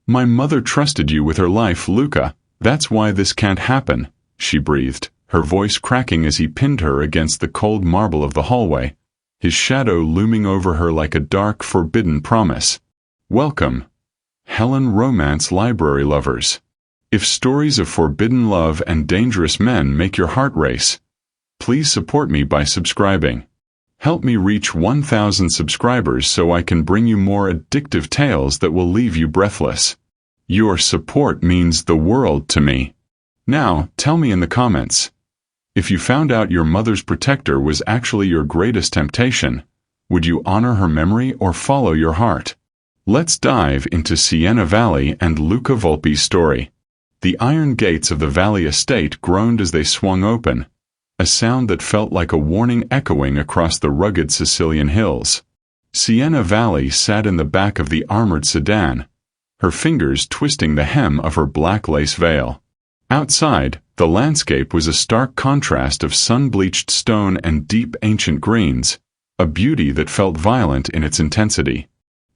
My mother trusted you with her life, Luca. That's why this can't happen, she breathed, her voice cracking as he pinned her against the cold marble of the hallway, his shadow looming over her like a dark, forbidden promise. Welcome, Helen romance library lovers. If stories of forbidden love and dangerous men make your heart race, please support me by subscribing. Help me reach 1,000 subscribers so I can bring you more addictive tales that will leave you breathless. Your support means the world to me. Now, tell me in the comments. If you found out your mother's protector was actually your greatest temptation, would you honor her memory or follow your heart? Let's dive into Siena Valley and Luca Volpi's story. The iron gates of the Valley estate groaned as they swung open, a sound that felt like a warning echoing across the rugged Sicilian hills. Siena Valley sat in the back of the armored sedan, her fingers twisting the hem of her black lace veil. Outside, the landscape was a stark contrast of sun-bleached stone and deep ancient greens, a beauty that felt violent in its intensity.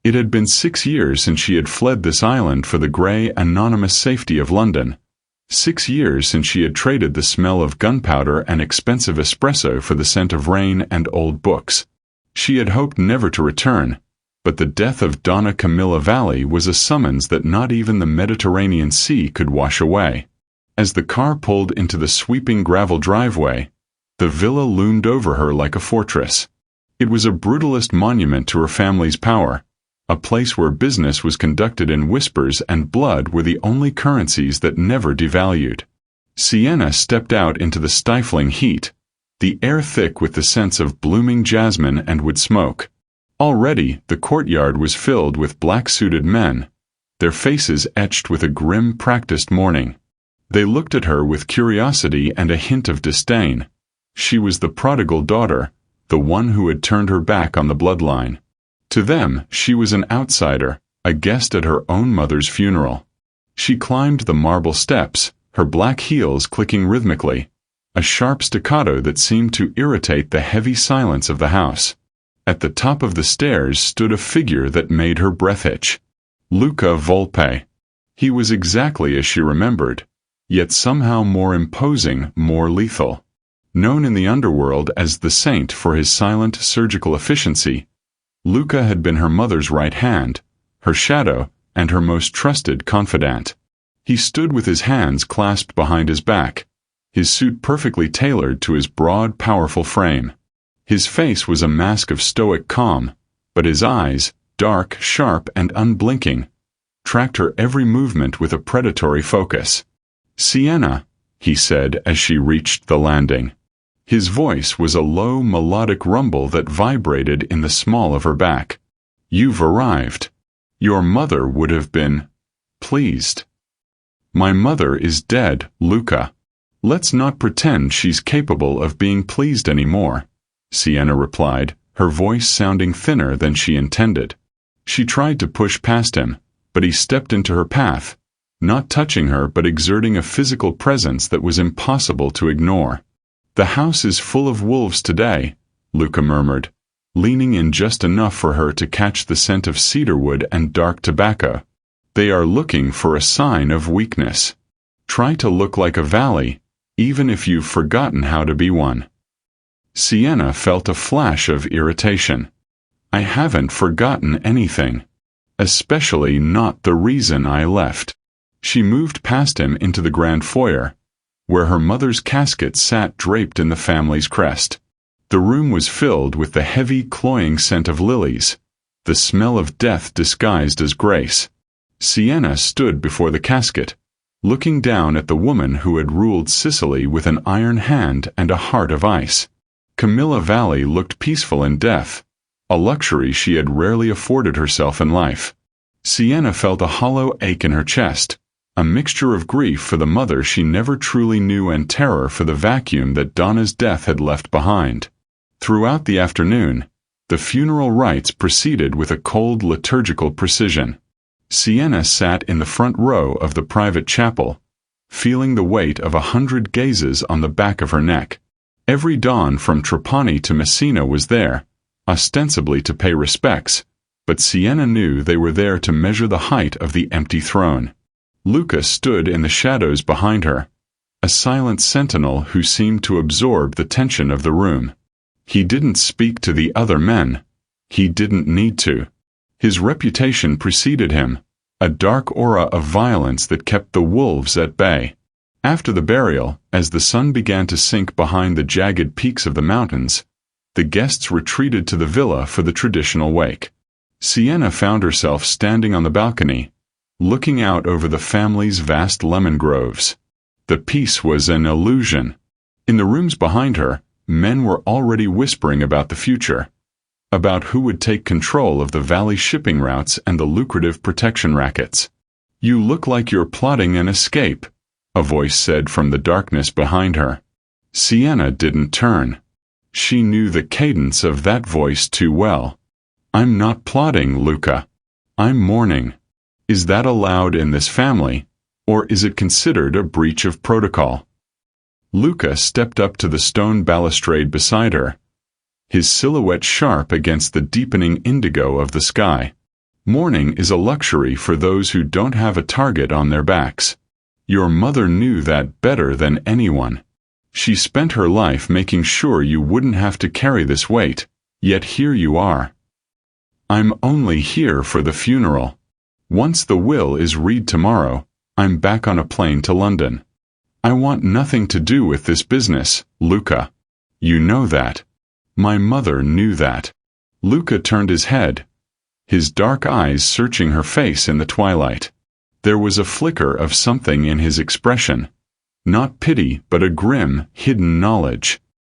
It had been 6 years since she had fled this island for the grey, anonymous safety of London. 6 years since she had traded the smell of gunpowder and expensive espresso for the scent of rain and old books. She had hoped never to return, but the death of Donna Camilla Valley was a summons that not even the Mediterranean Sea could wash away. As the car pulled into the sweeping gravel driveway, the villa loomed over her like a fortress. It was a brutalist monument to her family's power, a place where business was conducted in whispers and blood were the only currencies that never devalued. Siena stepped out into the stifling heat, the air thick with the scents of blooming jasmine and wood smoke. Already, the courtyard was filled with black-suited men, their faces etched with a grim, practiced mourning. They looked at her with curiosity and a hint of disdain. She was the prodigal daughter, the one who had turned her back on the bloodline. To them, she was an outsider, a guest at her own mother's funeral. She climbed the marble steps, her black heels clicking rhythmically, a sharp staccato that seemed to irritate the heavy silence of the house. At the top of the stairs stood a figure that made her breath hitch. Luca Volpe. He was exactly as she remembered, yet somehow more imposing, more lethal. Known in the underworld as the Saint for his silent, surgical efficiency, Luca had been her mother's right hand, her shadow, and her most trusted confidant. He stood with his hands clasped behind his back, his suit perfectly tailored to his broad, powerful frame. His face was a mask of stoic calm, but his eyes, dark, sharp, and unblinking, tracked her every movement with a predatory focus. "Siena," he said as she reached the landing. His voice was a low, melodic rumble that vibrated in the small of her back. "You've arrived. Your mother would have been pleased." "My mother is dead, Luca. Let's not pretend she's capable of being pleased anymore," Siena replied, her voice sounding thinner than she intended. She tried to push past him, but he stepped into her path, not touching her but exerting a physical presence that was impossible to ignore. "The house is full of wolves today," Luca murmured, leaning in just enough for her to catch the scent of cedarwood and dark tobacco. "They are looking for a sign of weakness. Try to look like a valley, even if you've forgotten how to be one." Siena felt a flash of irritation. "I haven't forgotten anything. Especially not the reason I left." She moved past him into the grand foyer, where her mother's casket sat draped in the family's crest. The room was filled with the heavy, cloying scent of lilies, the smell of death disguised as grace. Siena stood before the casket, looking down at the woman who had ruled Sicily with an iron hand and a heart of ice. Camilla Valley looked peaceful in death, a luxury she had rarely afforded herself in life. Siena felt a hollow ache in her chest, a mixture of grief for the mother she never truly knew and terror for the vacuum that Donna's death had left behind. Throughout the afternoon, the funeral rites proceeded with a cold liturgical precision. Siena sat in the front row of the private chapel, feeling the weight of 100 gazes on the back of her neck. Every Don from Trapani to Messina was there, ostensibly to pay respects, but Sienna knew they were there to measure the height of the empty throne. Luca stood in the shadows behind her, a silent sentinel who seemed to absorb the tension of the room. He didn't speak to the other men. He didn't need to. His reputation preceded him, a dark aura of violence that kept the wolves at bay. After the burial, as the sun began to sink behind the jagged peaks of the mountains, the guests retreated to the villa for the traditional wake. Sienna found herself standing on the balcony, looking out over the family's vast lemon groves. The peace was an illusion. In the rooms behind her, men were already whispering about the future, about who would take control of the valley shipping routes and the lucrative protection rackets. "You look like you're plotting an escape," a voice said from the darkness behind her. Sienna didn't turn. She knew the cadence of that voice too well. "I'm not plotting, Luca. I'm mourning." Is that allowed in this family, or is it considered a breach of protocol? Luca stepped up to the stone balustrade beside her, his silhouette sharp against the deepening indigo of the sky. Mourning is a luxury for those who don't have a target on their backs. Your mother knew that better than anyone. She spent her life making sure you wouldn't have to carry this weight, yet here you are. "I'm only here for the funeral. Once the will is read tomorrow, I'm back on a plane to London. I want nothing to do with this business, Luca. You know that. My mother knew that." Luca turned his head, his dark eyes searching her face in the twilight. There was a flicker of something in his expression. Not pity, but a grim, hidden knowledge.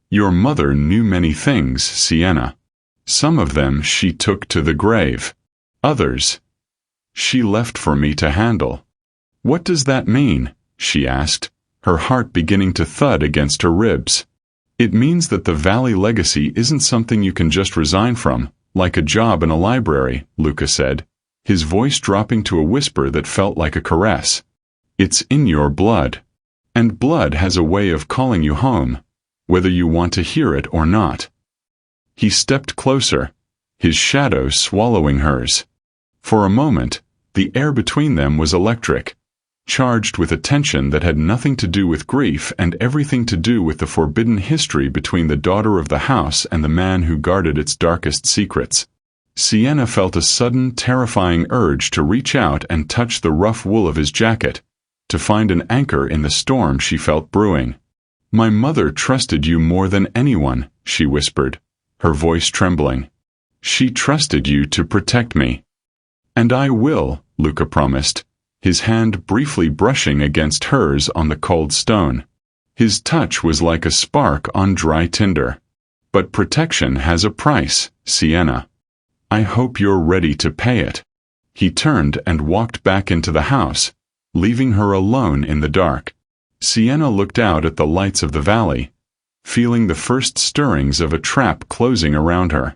"Your mother knew many things, Sienna. Some of them she took to the grave. Others she left for me to handle." "What does that mean?" she asked, her heart beginning to thud against her ribs. "It means that the Valley legacy isn't something you can just resign from, like a job in a library," Luca said, his voice dropping to a whisper that felt like a caress. "It's in your blood. And blood has a way of calling you home, whether you want to hear it or not." He stepped closer, his shadow swallowing hers. For a moment, the air between them was electric, charged with a tension that had nothing to do with grief and everything to do with the forbidden history between the daughter of the house and the man who guarded its darkest secrets. Sienna felt a sudden, terrifying urge to reach out and touch the rough wool of his jacket, to find an anchor in the storm she felt brewing. "My mother trusted you more than anyone," she whispered, her voice trembling. "She trusted you to protect me." "And I will," Luca promised, his hand briefly brushing against hers on the cold stone. His touch was like a spark on dry tinder. "But protection has a price, Sienna. I hope you're ready to pay it." He turned and walked back into the house, leaving her alone in the dark. Sienna looked out at the lights of the valley, feeling the first stirrings of a trap closing around her.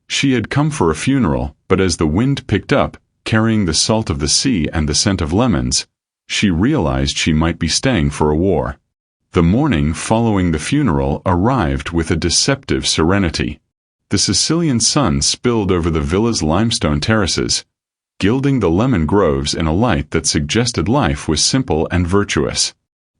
She had come for a funeral, but as the wind picked up, carrying the salt of the sea and the scent of lemons, she realized she might be staying for a war. The morning following the funeral arrived with a deceptive serenity. The Sicilian sun spilled over the villa's limestone terraces, gilding the lemon groves in a light that suggested life was simple and virtuous.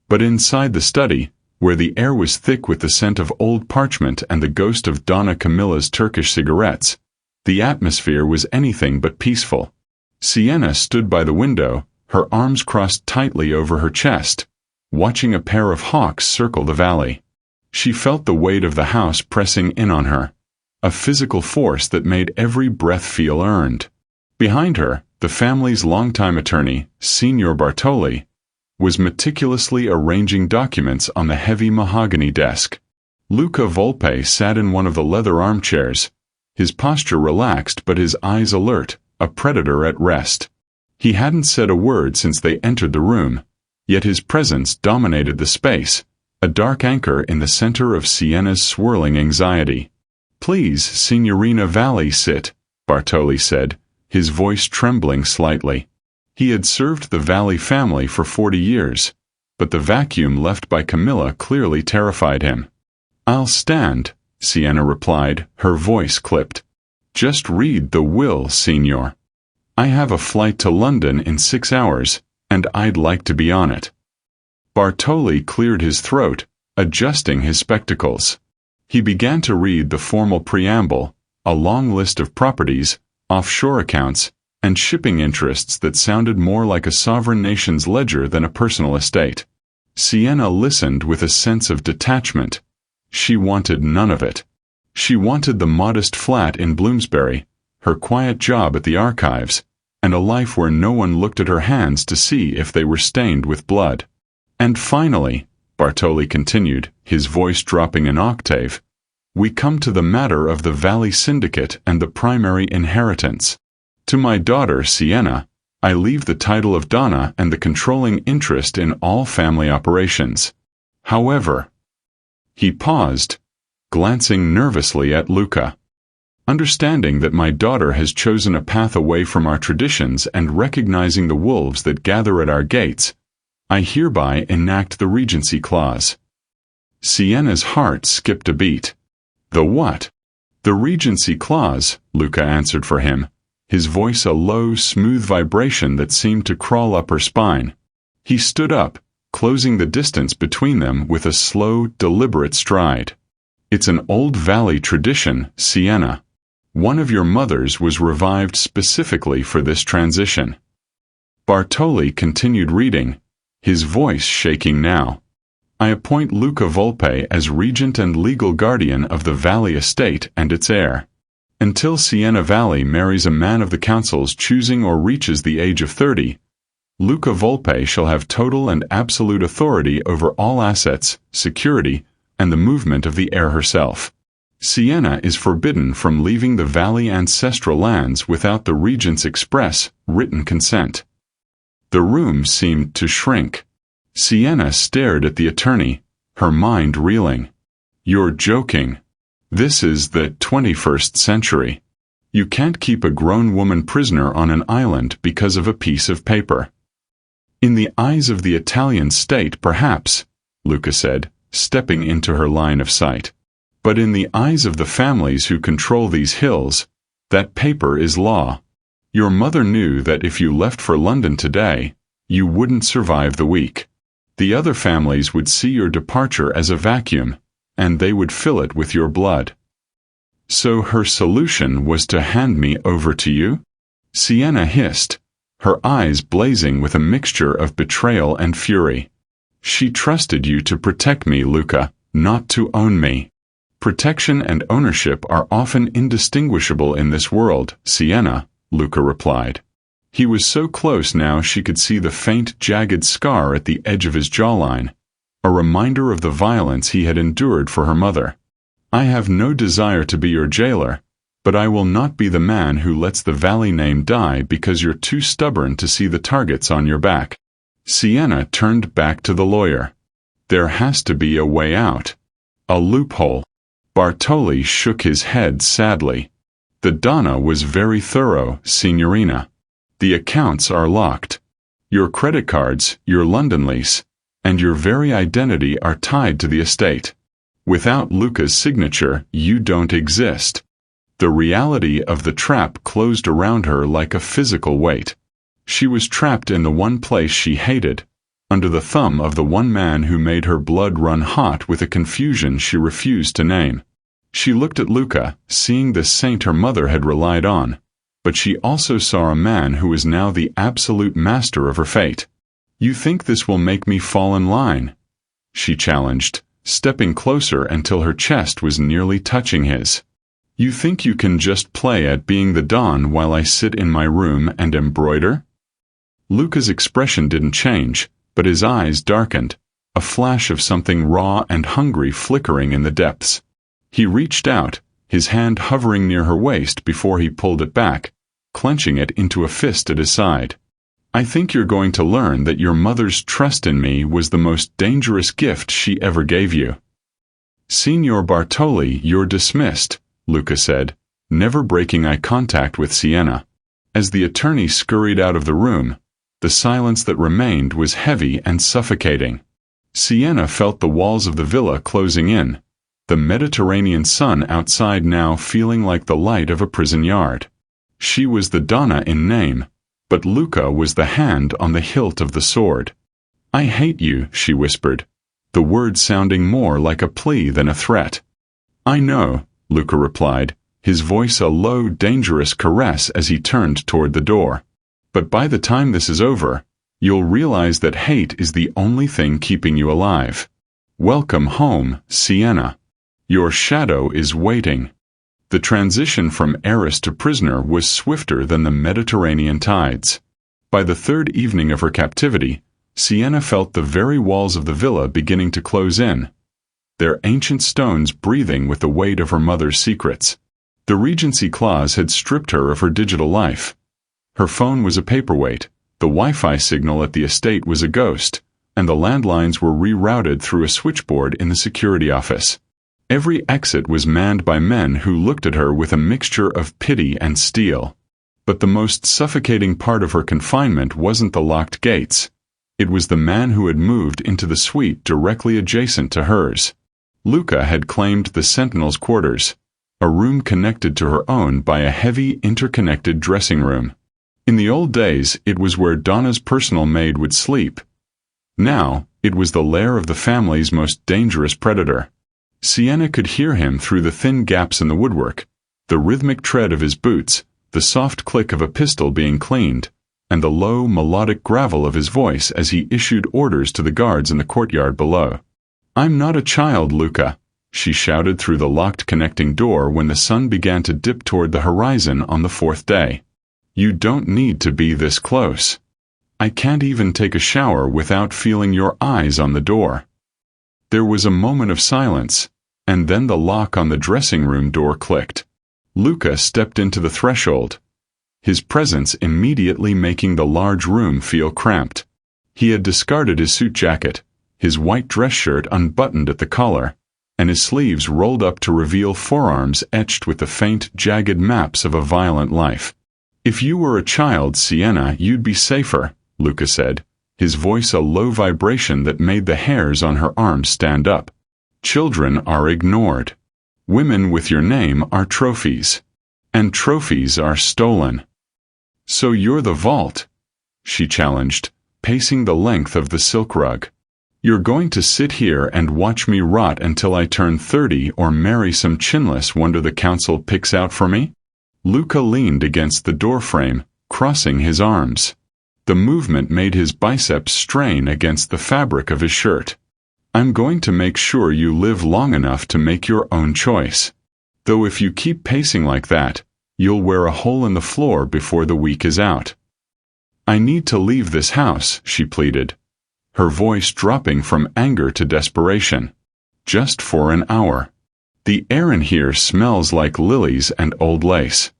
But inside the study, where the air was thick with the scent of old parchment and the ghost of Donna Camilla's Turkish cigarettes, the atmosphere was anything but peaceful. Sienna stood by the window, her arms crossed tightly over her chest, watching a pair of hawks circle the valley. She felt the weight of the house pressing in on her, a physical force that made every breath feel earned. Behind her, the family's longtime attorney, Signor Bartoli, was meticulously arranging documents on the heavy mahogany desk. Luca Volpe sat in one of the leather armchairs, his posture relaxed but his eyes alert, a predator at rest. He hadn't said a word since they entered the room, yet his presence dominated the space, a dark anchor in the center of Sienna's swirling anxiety. "Please, Signorina Valli, sit," Bartoli said, his voice trembling slightly. He had served the Valli family for 40 years, but the vacuum left by Camilla clearly terrified him. "I'll stand," Sienna replied, her voice clipped. Just read the will, Signor. I have a flight to London in 6 hours, and I'd like to be on it. Bartoli cleared his throat, adjusting his spectacles. He began to read the formal preamble, a long list of properties, offshore accounts, and shipping interests that sounded more like a sovereign nation's ledger than a personal estate. Sienna listened with a sense of detachment. She wanted none of it. She wanted the modest flat in Bloomsbury, her quiet job at the archives, and a life where no one looked at her hands to see if they were stained with blood. And finally, Bartoli continued, his voice dropping an octave, we come to the matter of the Valley Syndicate and the primary inheritance. To my daughter, Sienna, I leave the title of Donna and the controlling interest in all family operations. However, he paused, glancing nervously at Luca. Understanding that my daughter has chosen a path away from our traditions and recognizing the wolves that gather at our gates, I hereby enact the Regency Clause. Sienna's heart skipped a beat. The what? The Regency Clause, Luca answered for him, his voice a low, smooth vibration that seemed to crawl up her spine. He stood up, closing the distance between them with a slow, deliberate stride. It's an old valley tradition, Sienna. One of your mothers was revived specifically for this transition. Bartoli continued reading, his voice shaking now. I appoint Luca Volpe as regent and legal guardian of the Valley estate and its heir. Until Sienna Valley marries a man of the council's choosing or reaches the age of 30, Luca Volpe shall have total and absolute authority over all assets, security, and the movement of the heir herself. Sienna is forbidden from leaving the Valley ancestral lands without the regent's express, written consent. The room seemed to shrink. Sienna stared at the attorney, her mind reeling. You're joking. This is the 21st century. You can't keep a grown woman prisoner on an island because of a piece of paper. In the eyes of the Italian state, perhaps, Luca said, stepping into her line of sight. But in the eyes of the families who control these hills, that paper is law. Your mother knew that if you left for London today, you wouldn't survive the week. The other families would see your departure as a vacuum, and they would fill it with your blood. So her solution was to hand me over to you? Sienna hissed, her eyes blazing with a mixture of betrayal and fury. She trusted you to protect me, Luca, not to own me. Protection and ownership are often indistinguishable in this world, Sienna, Luca replied. He was so close now she could see the faint, jagged scar at the edge of his jawline, a reminder of the violence he had endured for her mother. I have no desire to be your jailer, but I will not be the man who lets the Valley name die because you're too stubborn to see the targets on your back. Sienna turned back to the lawyer. There has to be a way out. A loophole. Bartoli shook his head sadly. The Donna was very thorough, Signorina. The accounts are locked. Your credit cards, your London lease, and your very identity are tied to the estate. Without Luca's signature, you don't exist. The reality of the trap closed around her like a physical weight. She was trapped in the one place she hated, under the thumb of the one man who made her blood run hot with a confusion she refused to name. She looked at Luca, seeing the saint her mother had relied on, but she also saw a man who was now the absolute master of her fate. You think this will make me fall in line? She challenged, stepping closer until her chest was nearly touching his. You think you can just play at being the Don while I sit in my room and embroider? Luca's expression didn't change, but his eyes darkened, a flash of something raw and hungry flickering in the depths. He reached out, his hand hovering near her waist before he pulled it back, clenching it into a fist at his side. I think you're going to learn that your mother's trust in me was the most dangerous gift she ever gave you. Signor Bartoli, you're dismissed, Luca said, never breaking eye contact with Sienna. As the attorney scurried out of the room, the silence that remained was heavy and suffocating. Sienna felt the walls of the villa closing in, the Mediterranean sun outside now feeling like the light of a prison yard. She was the Donna in name, but Luca was the hand on the hilt of the sword. "I hate you," she whispered, the word sounding more like a plea than a threat. "I know," Luca replied, his voice a low, dangerous caress as he turned toward the door. "But by the time this is over, you'll realize that hate is the only thing keeping you alive. Welcome home, Sienna. Your shadow is waiting." The transition from heiress to prisoner was swifter than the Mediterranean tides. By the third evening of her captivity, Sienna felt the very walls of the villa beginning to close in, their ancient stones breathing with the weight of her mother's secrets. The Regency clause had stripped her of her digital life. Her phone was a paperweight, the Wi-Fi signal at the estate was a ghost, and the landlines were rerouted through a switchboard in the security office. Every exit was manned by men who looked at her with a mixture of pity and steel. But the most suffocating part of her confinement wasn't the locked gates. It was the man who had moved into the suite directly adjacent to hers. Luca had claimed the sentinel's quarters, a room connected to her own by a heavy, interconnected dressing room. In the old days, it was where Donna's personal maid would sleep. Now, it was the lair of the family's most dangerous predator. Sienna could hear him through the thin gaps in the woodwork, the rhythmic tread of his boots, the soft click of a pistol being cleaned, and the low, melodic gravel of his voice as he issued orders to the guards in the courtyard below. "I'm not a child, Luca," she shouted through the locked connecting door when the sun began to dip toward the horizon on the fourth day. "You don't need to be this close. I can't even take a shower without feeling your eyes on the door." There was a moment of silence, and then the lock on the dressing room door clicked. Luca stepped into the threshold, his presence immediately making the large room feel cramped. He had discarded his suit jacket, his white dress shirt unbuttoned at the collar, and his sleeves rolled up to reveal forearms etched with the faint, jagged maps of a violent life. "If you were a child, Sienna, you'd be safer," Luca said, his voice a low vibration that made the hairs on her arms stand up. "Children are ignored. Women with your name are trophies. And trophies are stolen." "So you're the vault?" she challenged, pacing the length of the silk rug. "You're going to sit here and watch me rot until I turn 30 or marry some chinless wonder the council picks out for me?" Luca leaned against the doorframe, crossing his arms. The movement made his biceps strain against the fabric of his shirt. "I'm going to make sure you live long enough to make your own choice. Though if you keep pacing like that, you'll wear a hole in the floor before the week is out." "I need to leave this house," she pleaded, her voice dropping from anger to desperation. "Just for an hour. The air in here smells like lilies and old lace.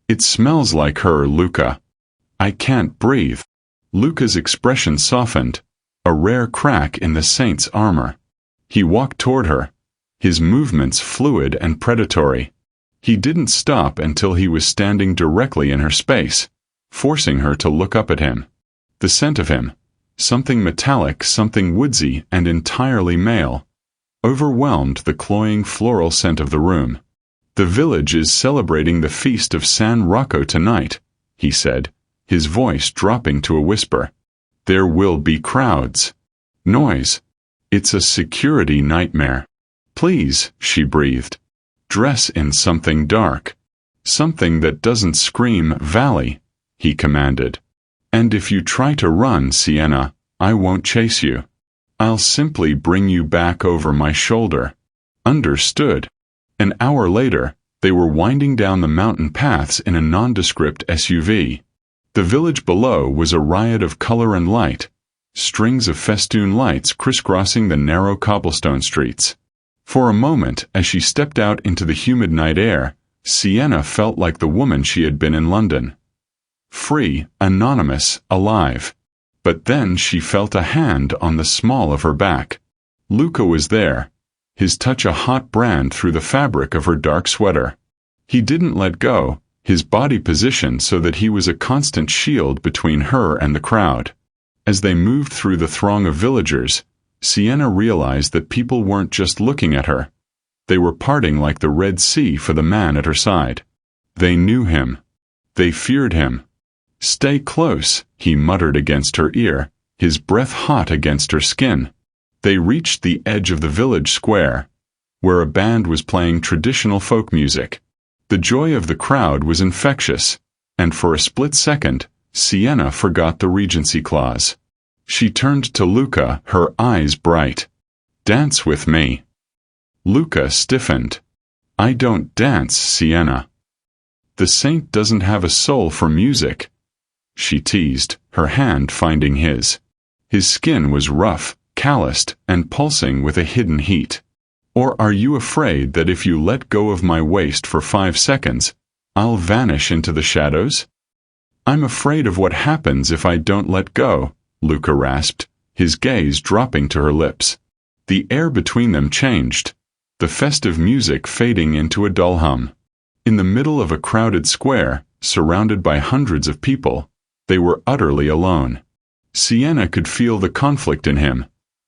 It smells like her, Luca. I can't breathe." Luca's expression softened, a rare crack in the saint's armor. He walked toward her, his movements fluid and predatory. He didn't stop until he was standing directly in her space, forcing her to look up at him. The scent of him, something metallic, something woodsy, and entirely male, overwhelmed the cloying floral scent of the room. "The village is celebrating the feast of San Rocco tonight," he said, his voice dropping to a whisper. "There will be crowds. Noise. It's a security nightmare. Please," she breathed, "dress in something dark. Something that doesn't scream valley," he commanded. "And if you try to run, Sienna, I won't chase you. I'll simply bring you back over my shoulder." "Understood." An hour later, they were winding down the mountain paths in a nondescript SUV. The village below was a riot of color and light, strings of festoon lights crisscrossing the narrow cobblestone streets. For a moment, as she stepped out into the humid night air, Sienna felt like the woman she had been in London. Free, anonymous, alive. But then she felt a hand on the small of her back. Luca was there, his touch a hot brand through the fabric of her dark sweater. He didn't let go, his body positioned so that he was a constant shield between her and the crowd. As they moved through the throng of villagers, Sienna realized that people weren't just looking at her. They were parting like the Red Sea for the man at her side. They knew him. They feared him. "Stay close," he muttered against her ear, his breath hot against her skin. They reached the edge of the village square, where a band was playing traditional folk music. The joy of the crowd was infectious, and for a split second, Sienna forgot the Regency clause. She turned to Luca, her eyes bright. "Dance with me." Luca stiffened. "I don't dance, Sienna." "The saint doesn't have a soul for music," she teased, her hand finding his. His skin was rough, calloused, and pulsing with a hidden heat. "Or are you afraid that if you let go of my waist for 5 seconds, I'll vanish into the shadows?" "I'm afraid of what happens if I don't let go," Luca rasped, his gaze dropping to her lips. The air between them changed, the festive music fading into a dull hum. In the middle of a crowded square, surrounded by hundreds of people, they were utterly alone. Sienna could feel the conflict in him,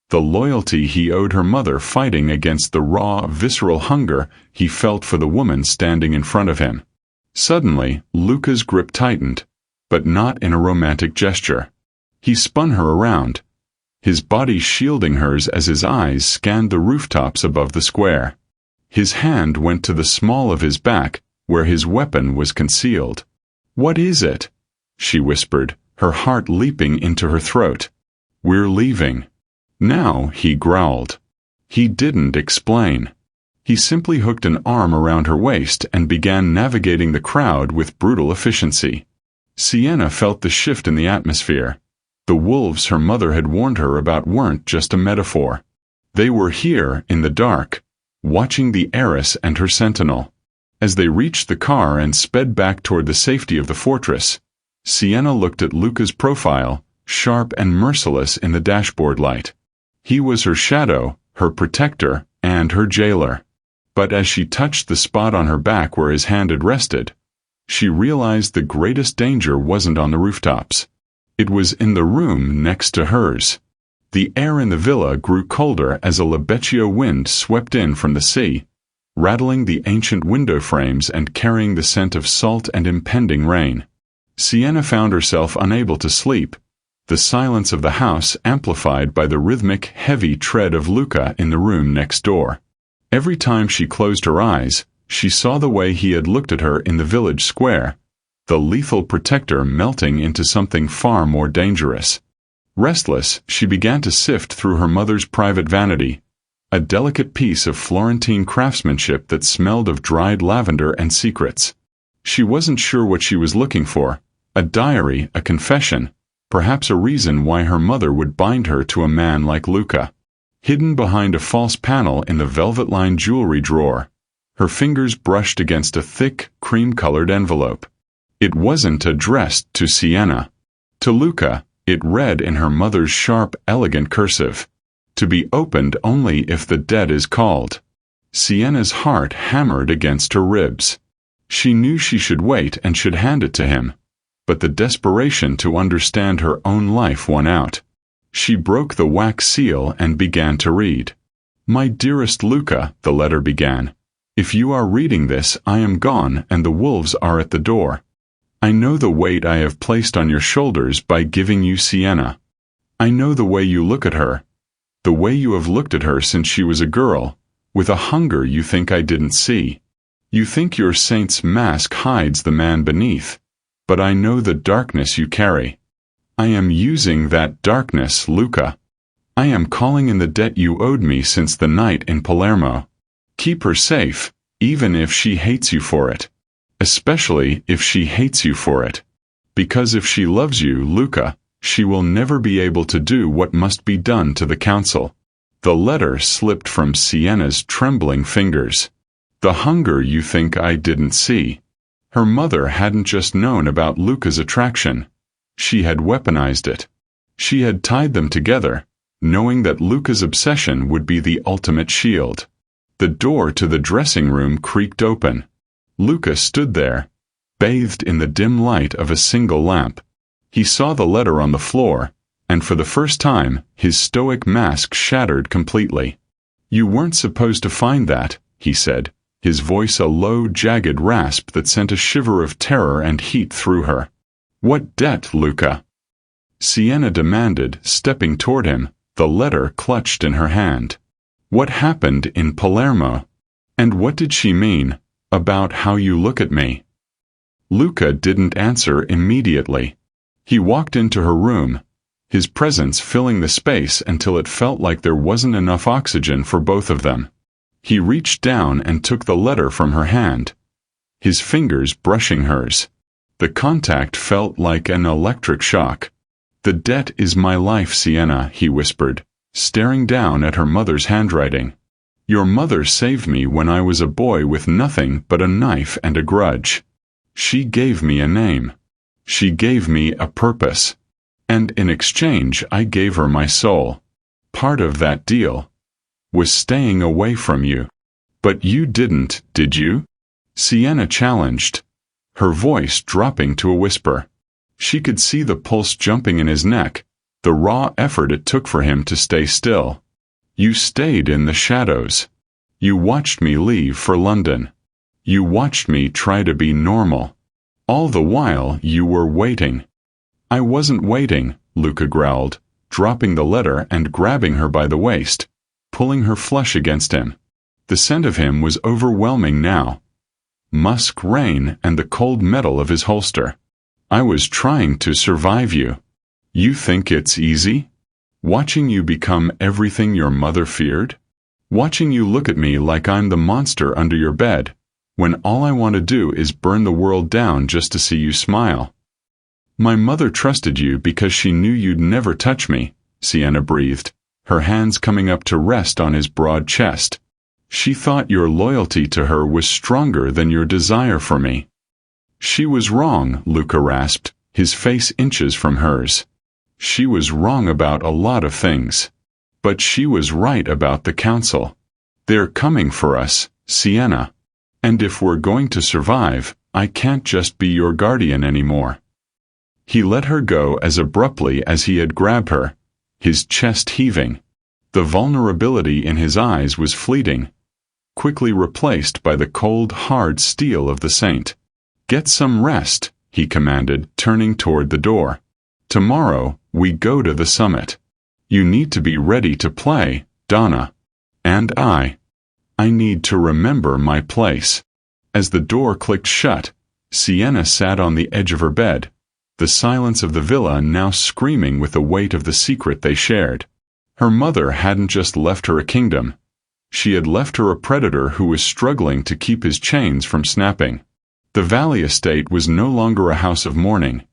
the loyalty he owed her mother fighting against the raw, visceral hunger he felt for the woman standing in front of him. Suddenly, Luca's grip tightened, but not in a romantic gesture. He spun her around, his body shielding hers as his eyes scanned the rooftops above the square. His hand went to the small of his back, where his weapon was concealed. "What is it?" she whispered, her heart leaping into her throat. "We're leaving." "Now," he growled. He didn't explain. He simply hooked an arm around her waist and began navigating the crowd with brutal efficiency. Sienna felt the shift in the atmosphere. The wolves her mother had warned her about weren't just a metaphor. They were here, in the dark, watching the heiress and her sentinel. As they reached the car and sped back toward the safety of the fortress, Sienna looked at Luca's profile, sharp and merciless in the dashboard light. He was her shadow, her protector, and her jailer. But as she touched the spot on her back where his hand had rested, she realized the greatest danger wasn't on the rooftops. It was in the room next to hers. The air in the villa grew colder as a Libeccio wind swept in from the sea, rattling the ancient window frames and carrying the scent of salt and impending rain. Sienna found herself unable to sleep, the silence of the house amplified by the rhythmic, heavy tread of Luca in the room next door. Every time she closed her eyes, she saw the way he had looked at her in the village square, the lethal protector melting into something far more dangerous. Restless, she began to sift through her mother's private vanity, a delicate piece of Florentine craftsmanship that smelled of dried lavender and secrets. She wasn't sure what she was looking for, a diary, a confession, perhaps a reason why her mother would bind her to a man like Luca. Hidden behind a false panel in the velvet-lined jewelry drawer, her fingers brushed against a thick, cream-colored envelope. It wasn't addressed to Sienna. To Luca, it read in her mother's sharp, elegant cursive, "To be opened only if the dead is called." Sienna's heart hammered against her ribs. She knew she should wait and should hand it to him, but the desperation to understand her own life won out. She broke the wax seal and began to read. "My dearest Luca," the letter began, "if you are reading this, I am gone and the wolves are at the door. I know the weight I have placed on your shoulders by giving you Sienna. I know the way you look at her, the way you have looked at her since she was a girl, with a hunger you think I didn't see. You think your saint's mask hides the man beneath, but I know the darkness you carry. I am using that darkness, Luca. I am calling in the debt you owed me since the night in Palermo. Keep her safe, even if she hates you for it. Especially if she hates you for it. Because if she loves you, Luca, she will never be able to do what must be done to the council." The letter slipped from Sienna's trembling fingers. "The hunger you think I didn't see." Her mother hadn't just known about Luca's attraction. She had weaponized it. She had tied them together, knowing that Luca's obsession would be the ultimate shield. The door to the dressing room creaked open. Luca stood there, bathed in the dim light of a single lamp. He saw the letter on the floor, and for the first time, his stoic mask shattered completely. "You weren't supposed to find that," he said, his voice a low, jagged rasp that sent a shiver of terror and heat through her. "What debt, Luca?" Sienna demanded, stepping toward him, the letter clutched in her hand. "What happened in Palermo? And what did she mean about how you look at me?" Luca didn't answer immediately. He walked into her room, his presence filling the space until it felt like there wasn't enough oxygen for both of them. He reached down and took the letter from her hand, his fingers brushing hers. The contact felt like an electric shock. "The debt is my life, Sienna," he whispered, staring down at her mother's handwriting. "Your mother saved me when I was a boy with nothing but a knife and a grudge. She gave me a name. She gave me a purpose. And in exchange I gave her my soul. Part of that deal was staying away from you. But you didn't, did you?" Sienna challenged, her voice dropping to a whisper. She could see the pulse jumping in his neck, the raw effort it took for him to stay still. "You stayed in the shadows. You watched me leave for London. You watched me try to be normal. All the while you were waiting." "I wasn't waiting," Luca growled, dropping the letter and grabbing her by the waist, pulling her flush against him. The scent of him was overwhelming now. Musk rain and the cold metal of his holster. "I was trying to survive you. You think it's easy? Watching you become everything your mother feared? Watching you look at me like I'm the monster under your bed, when all I want to do is burn the world down just to see you smile." "My mother trusted you because she knew you'd never touch me," Sienna breathed, her hands coming up to rest on his broad chest. "She thought your loyalty to her was stronger than your desire for me." "She was wrong," Luca rasped, his face inches from hers. "She was wrong about a lot of things. But she was right about the council. They're coming for us, Sienna. And if we're going to survive, I can't just be your guardian anymore." He let her go as abruptly as he had grabbed her, his chest heaving. The vulnerability in his eyes was fleeting, quickly replaced by the cold, hard steel of the saint. "Get some rest," he commanded, turning toward the door. "Tomorrow, we go to the summit. You need to be ready to play, Donna. And I need to remember my place." As the door clicked shut, Sienna sat on the edge of her bed, the silence of the villa now screaming with the weight of the secret they shared. Her mother hadn't just left her a kingdom. She had left her a predator who was struggling to keep his chains from snapping. The Valley estate was no longer a house of mourning.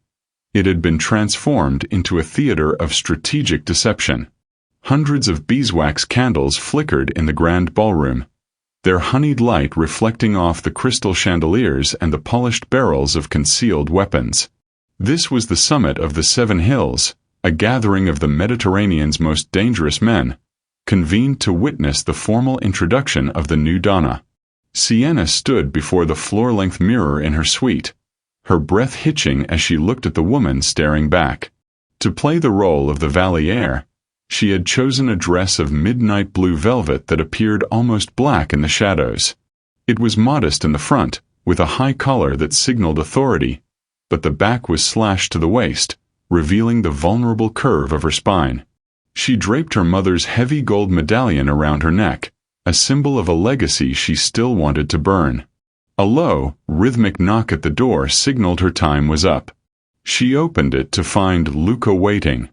It had been transformed into a theater of strategic deception. Hundreds of beeswax candles flickered in the grand ballroom, their honeyed light reflecting off the crystal chandeliers and the polished barrels of concealed weapons. This was the summit of the Seven Hills, a gathering of the Mediterranean's most dangerous men, convened to witness the formal introduction of the new Donna. Sienna stood before the floor-length mirror in her suite, her breath hitching as she looked at the woman staring back. To play the role of the Valley heir, she had chosen a dress of midnight blue velvet that appeared almost black in the shadows. It was modest in the front, with a high collar that signaled authority, but the back was slashed to the waist, revealing the vulnerable curve of her spine. She draped her mother's heavy gold medallion around her neck, a symbol of a legacy she still wanted to burn. A low, rhythmic knock at the door signaled her time was up. She opened it to find Luca waiting.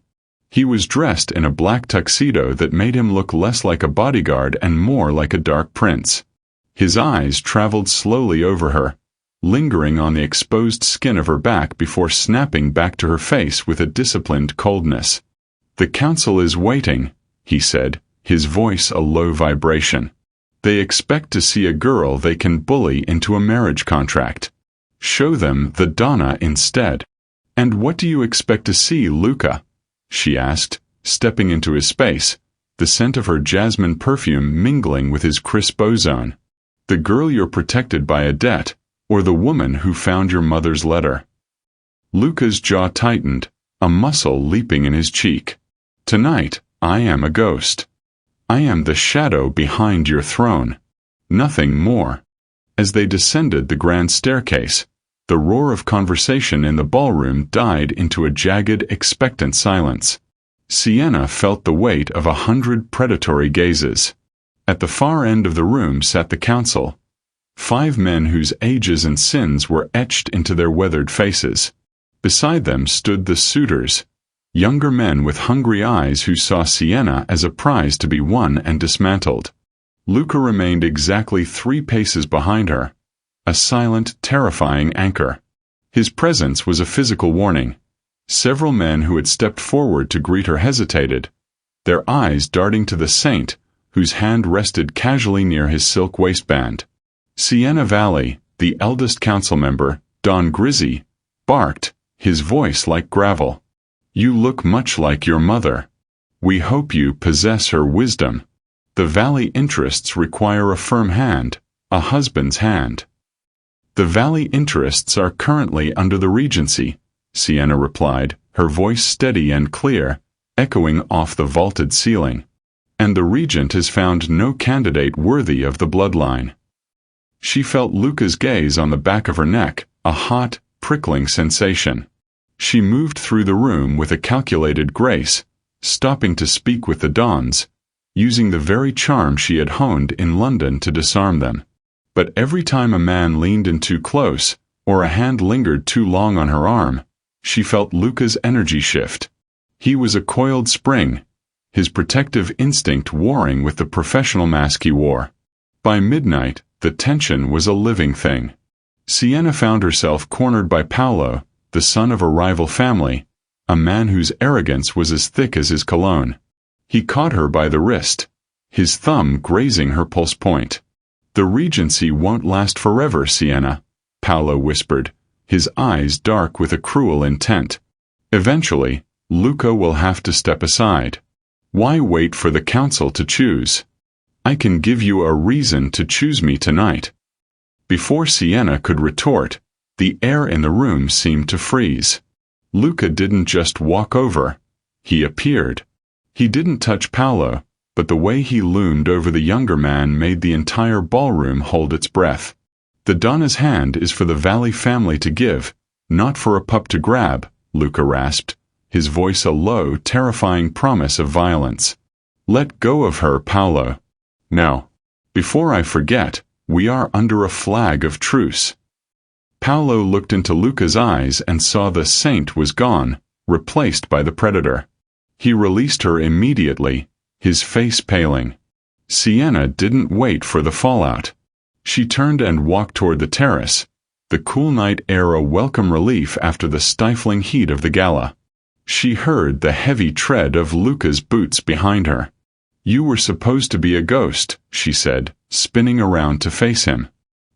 He was dressed in a black tuxedo that made him look less like a bodyguard and more like a dark prince. His eyes traveled slowly over her, lingering on the exposed skin of her back before snapping back to her face with a disciplined coldness. "The council is waiting," he said, his voice a low vibration. "They expect to see a girl they can bully into a marriage contract. Show them the Donna instead." "And what do you expect to see, Luca?" she asked, stepping into his space, the scent of her jasmine perfume mingling with his crisp ozone. "The girl you're protected by a debt, or the woman who found your mother's letter?" Luca's jaw tightened, a muscle leaping in his cheek. "Tonight, I am a ghost. I am the shadow behind your throne. nothing more. As they descended the grand staircase, the roar of conversation in the ballroom died into a jagged, expectant silence. Sienna felt the weight of 100 predatory gazes. At the far end of the room sat the council, 5 men whose ages and sins were etched into their weathered faces. Beside them stood the suitors, younger men with hungry eyes who saw Sienna as a prize to be won and dismantled. Luca remained exactly 3 paces behind her, a silent, terrifying anchor. His presence was a physical warning. Several men who had stepped forward to greet her hesitated, their eyes darting to the saint, whose hand rested casually near his silk waistband. Sienna Valley, the eldest council member, Don Grizzy, barked, his voice like gravel. "You look much like your mother. We hope you possess her wisdom. The Valley interests require a firm hand, a husband's hand." "The Valley interests are currently under the Regency," Sienna replied, her voice steady and clear, echoing off the vaulted ceiling. "And the Regent has found no candidate worthy of the bloodline." She felt Luca's gaze on the back of her neck, a hot, prickling sensation. She moved through the room with a calculated grace, stopping to speak with the Dons, using the very charm she had honed in London to disarm them. But every time a man leaned in too close, or a hand lingered too long on her arm, she felt Luca's energy shift. He was a coiled spring, his protective instinct warring with the professional mask he wore. By midnight, the tension was a living thing. Sienna found herself cornered by Paolo, the son of a rival family, a man whose arrogance was as thick as his cologne. He caught her by the wrist, his thumb grazing her pulse point. "The Regency won't last forever, Sienna," Paolo whispered, his eyes dark with a cruel intent. "Eventually, Luca will have to step aside. Why wait for the council to choose? I can give you a reason to choose me tonight." Before Sienna could retort, the air in the room seemed to freeze. Luca didn't just walk over. He appeared. He didn't touch Paolo, but the way he loomed over the younger man made the entire ballroom hold its breath. "The Donna's hand is for the Valley family to give, not for a pup to grab," Luca rasped, his voice a low, terrifying promise of violence. "Let go of her, Paolo. Now, before I forget, we are under a flag of truce." Paolo looked into Luca's eyes and saw the saint was gone, replaced by the predator. He released her immediately, his face paling. Sienna didn't wait for the fallout. She turned and walked toward the terrace, the cool night air a welcome relief after the stifling heat of the gala. She heard the heavy tread of Luca's boots behind her. "You were supposed to be a ghost," she said, spinning around to face him.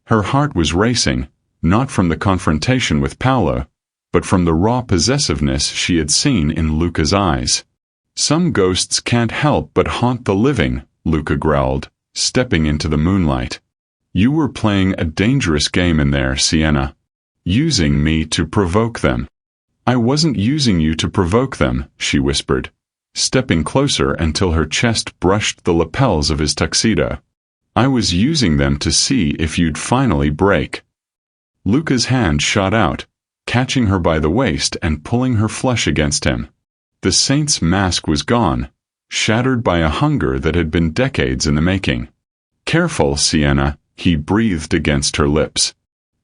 Her heart was racing, not from the confrontation with Paolo, but from the raw possessiveness she had seen in Luca's eyes. "Some ghosts can't help but haunt the living," Luca growled, stepping into the moonlight. "You were playing a dangerous game in there, Sienna. Using me to provoke them." "I wasn't using you to provoke them," she whispered, stepping closer until her chest brushed the lapels of his tuxedo. "I was using them to see if you'd finally break." Luca's hand shot out, catching her by the waist and pulling her flush against him. The saint's mask was gone, shattered by a hunger that had been decades in the making. "Careful, Sienna," he breathed against her lips.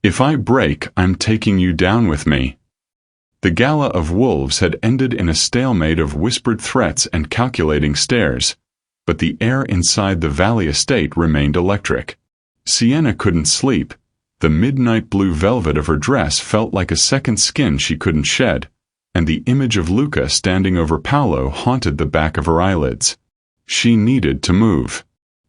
"If I break, I'm taking you down with me." The gala of wolves had ended in a stalemate of whispered threats and calculating stares, but the air inside the Valley estate remained electric. Sienna couldn't sleep. The midnight blue velvet of her dress felt like a second skin she couldn't shed, and the image of Luca standing over Paolo haunted the back of her eyelids. She needed to move.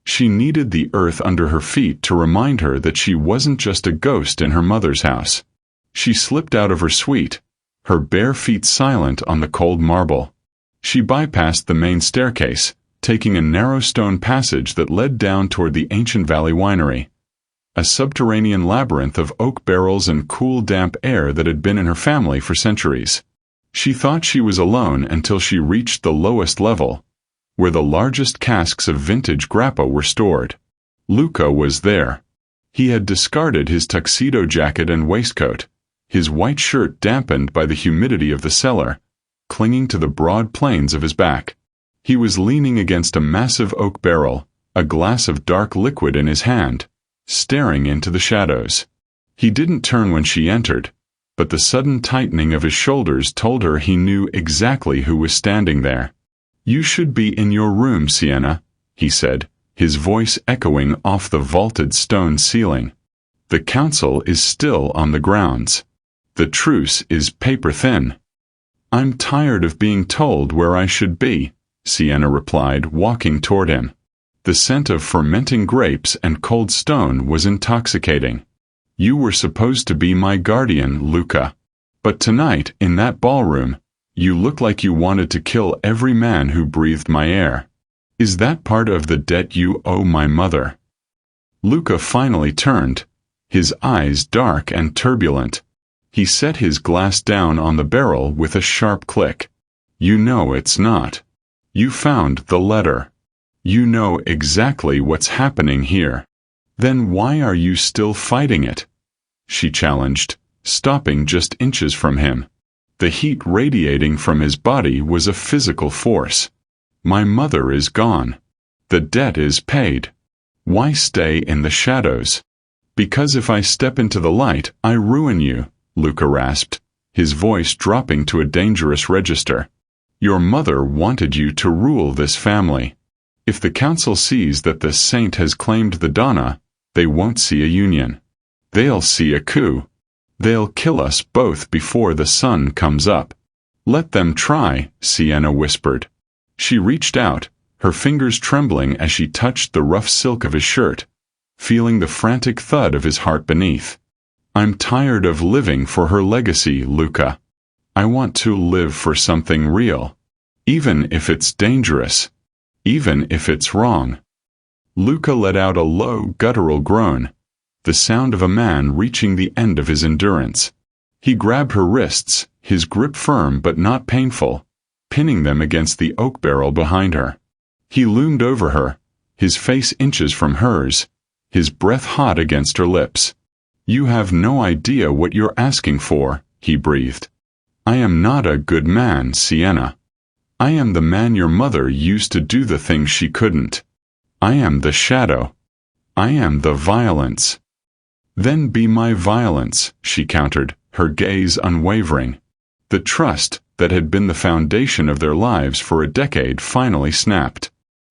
She needed the earth under her feet to remind her that she wasn't just a ghost in her mother's house. She slipped out of her suite, her bare feet silent on the cold marble. She bypassed the main staircase, taking a narrow stone passage that led down toward the ancient Valley winery, a subterranean labyrinth of oak barrels and cool, damp air that had been in her family for centuries. She thought she was alone until she reached the lowest level, where the largest casks of vintage grappa were stored. Luca was there. He had discarded his tuxedo jacket and waistcoat, his white shirt dampened by the humidity of the cellar, clinging to the broad planes of his back. He was leaning against a massive oak barrel, a glass of dark liquid in his hand, staring into the shadows. He didn't turn when she entered, but the sudden tightening of his shoulders told her he knew exactly who was standing there. "You should be in your room, Sienna," he said, his voice echoing off the vaulted stone ceiling. "The council is still on the grounds. The truce is paper-thin." "I'm tired of being told where I should be," Sienna replied, walking toward him. The scent of fermenting grapes and cold stone was intoxicating. "You were supposed to be my guardian, Luca. But tonight, in that ballroom, you look like you wanted to kill every man who breathed my air. Is that part of the debt you owe my mother?" Luca finally turned, his eyes dark and turbulent. He set his glass down on the barrel with a sharp click. "You know it's not. You found the letter. You know exactly what's happening here. Then why are you still fighting it?" she challenged, stopping just inches from him. The heat radiating from his body was a physical force. "My mother is gone. The debt is paid. Why stay in the shadows?" "Because if I step into the light, I ruin you," Luca rasped, his voice dropping to a dangerous register. "Your mother wanted you to rule this family. If the council sees that the saint has claimed the Donna, they won't see a union. They'll see a coup. They'll kill us both before the sun comes up." "Let them try," Sienna whispered. She reached out, her fingers trembling as she touched the rough silk of his shirt, feeling the frantic thud of his heart beneath. "I'm tired of living for her legacy, Luca. I want to live for something real. Even if it's dangerous. Even if it's wrong." Luca let out a low, guttural groan, the sound of a man reaching the end of his endurance. He grabbed her wrists, his grip firm but not painful, pinning them against the oak barrel behind her. He loomed over her, his face inches from hers, his breath hot against her lips. "You have no idea what you're asking for," he breathed. "I am not a good man, Sienna. I am the man your mother used to do the things she couldn't. I am the shadow. I am the violence." "Then be my violence," she countered, her gaze unwavering. The trust that had been the foundation of their lives for a decade finally snapped.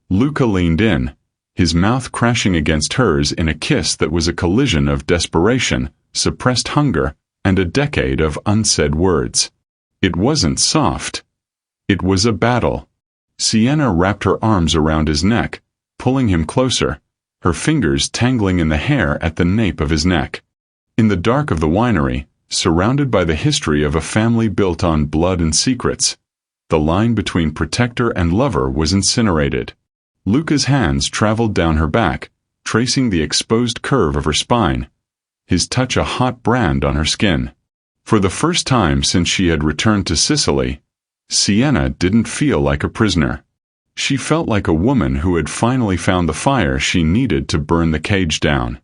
Luca leaned in, his mouth crashing against hers in a kiss that was a collision of desperation, suppressed hunger, and a decade of unsaid words. It wasn't soft. It was a battle. Sienna wrapped her arms around his neck, pulling him closer, her fingers tangling in the hair at the nape of his neck. In the dark of the winery, surrounded by the history of a family built on blood and secrets, the line between protector and lover was incinerated. Luca's hands traveled down her back, tracing the exposed curve of her spine, his touch a hot brand on her skin. For the first time since she had returned to Sicily, Sienna didn't feel like a prisoner. She felt like a woman who had finally found the fire she needed to burn the cage down.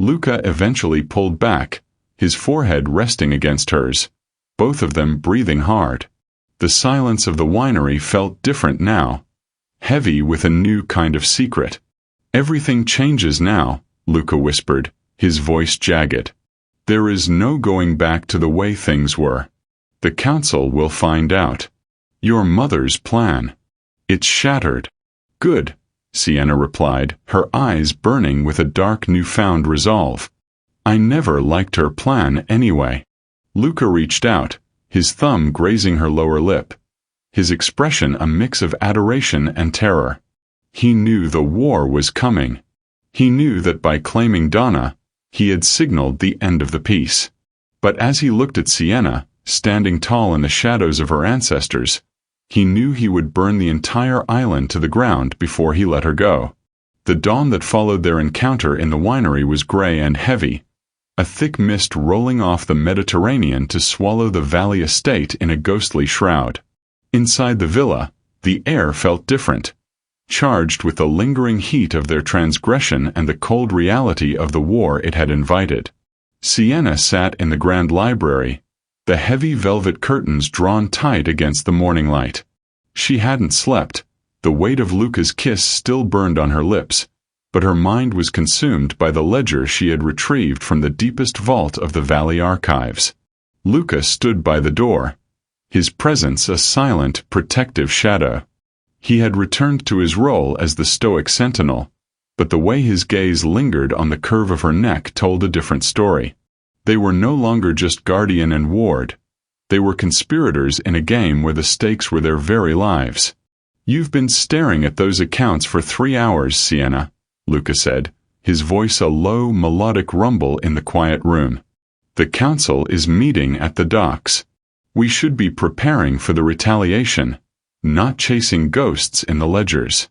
Luca eventually pulled back, his forehead resting against hers, both of them breathing hard. The silence of the winery felt different now, heavy with a new kind of secret. "Everything changes now," Luca whispered, his voice jagged. "There is no going back to the way things were. The council will find out. Your mother's plan. It's shattered." "Good," Sienna replied, her eyes burning with a dark newfound resolve. "I never liked her plan anyway." Luca reached out, his thumb grazing her lower lip, his expression a mix of adoration and terror. He knew the war was coming. He knew that by claiming Donna, he had signaled the end of the peace. But as he looked at Sienna, standing tall in the shadows of her ancestors, he knew he would burn the entire island to the ground before he let her go. The dawn that followed their encounter in the winery was gray and heavy, a thick mist rolling off the Mediterranean to swallow the valley estate in a ghostly shroud. Inside the villa, the air felt different, charged with the lingering heat of their transgression and the cold reality of the war it had invited. Sienna sat in the grand library, the heavy velvet curtains drawn tight against the morning light. She hadn't slept, the weight of Luca's kiss still burned on her lips, but her mind was consumed by the ledger she had retrieved from the deepest vault of the Valley archives. Luca stood by the door, his presence a silent, protective shadow. He had returned to his role as the stoic sentinel, but the way his gaze lingered on the curve of her neck told a different story. They were no longer just guardian and ward. They were conspirators in a game where the stakes were their very lives. "You've been staring at those accounts for 3 hours, Sienna," Luca said, his voice a low, melodic rumble in the quiet room. "The council is meeting at the docks. We should be preparing for the retaliation, not chasing ghosts in the ledgers."